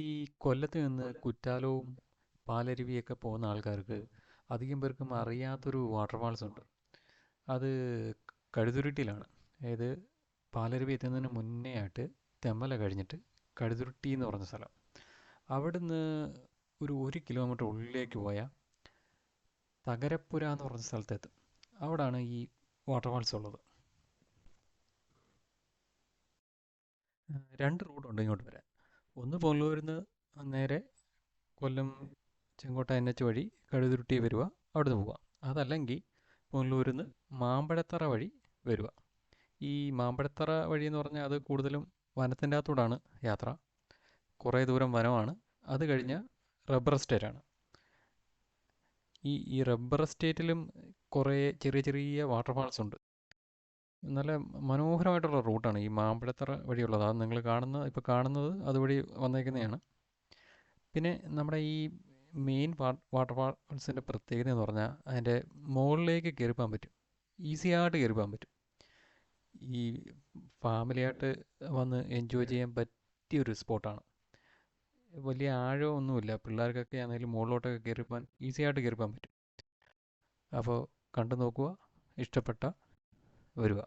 ഈ കൊല്ലത്ത് നിന്ന് കുറ്റാലവും പാലരുവിയൊക്കെ പോകുന്ന ആൾക്കാർക്ക് അധികം പേർക്കും അറിയാത്തൊരു വാട്ടർഫാൾസ് ഉണ്ട്. അത് കഴുതുരുട്ടിയിലാണ്. അതായത് പാലരുവി എത്തുന്നതിന് മുന്നേ ആയിട്ട് തെമ്മല കഴിഞ്ഞിട്ട് കഴുതുരുട്ടി എന്ന് പറഞ്ഞ സ്ഥലം. അവിടുന്ന് ഒരു കിലോമീറ്റർ ഉള്ളിലേക്ക് പോയാൽ തകരപ്പുര എന്ന് പറഞ്ഞ സ്ഥലത്തെത്തും. അവിടാണ് ഈ വാട്ടർഫാൾസ് ഉള്ളത്. രണ്ട് റൂട്ടുണ്ട് ഇങ്ങോട്ട് വരാൻ. ഒന്ന് പൊല്ലൂരിന്ന് നേരെ കൊല്ലം ചെങ്കോട്ട NH വഴി കഴുതുരുട്ടി വരിക, അവിടുന്ന് പോവുക. അതല്ലെങ്കിൽ പുനലൂരിൽ നിന്ന് മാമ്പഴത്തറ വഴി വരിക. ഈ മാമ്പഴത്തറ വഴി എന്ന് പറഞ്ഞാൽ അത് കൂടുതലും വനത്തിൻ്റെ അകത്തൂടാണ് യാത്ര. കുറേ ദൂരം വനമാണ്. അത് കഴിഞ്ഞാൽ റബ്ബർ എസ്റ്റേറ്റാണ്. ഈ റബ്ബർ എസ്റ്റേറ്റിലും കുറേ ചെറിയ ചെറിയ വാട്ടർഫാൾസ് ഉണ്ട്. നല്ല മനോഹരമായിട്ടുള്ള റൂട്ടാണ് ഈ മാമ്പഴത്തറ വഴിയുള്ളത്. അത് നിങ്ങൾ ഇപ്പോൾ കാണുന്നത് അതുവഴി വന്നേക്കുന്നതാണ്. പിന്നെ നമ്മുടെ ഈ മെയിൻ വാട്ടർഫാൾസിൻ്റെ പ്രത്യേകത എന്ന് പറഞ്ഞാൽ അതിൻ്റെ മുകളിലേക്ക് കയറി പോകാൻ പറ്റും. ഈസി ആയിട്ട് കയറി പോകാൻ പറ്റും. ഈ ഫാമിലിയായിട്ട് വന്ന് എൻജോയ് ചെയ്യാൻ പറ്റിയൊരു സ്പോട്ടാണ്. വലിയ ആഴമൊന്നുമില്ല. പിള്ളേർക്കൊക്കെ ആണെങ്കിലും മുകളിലോട്ടൊക്കെ കയറി പോകാൻ ഈസി ആയിട്ട് കയറി പോകാൻ പറ്റും. അപ്പോൾ കണ്ടു നോക്കുക, ഇഷ്ടപ്പെട്ട വരിക.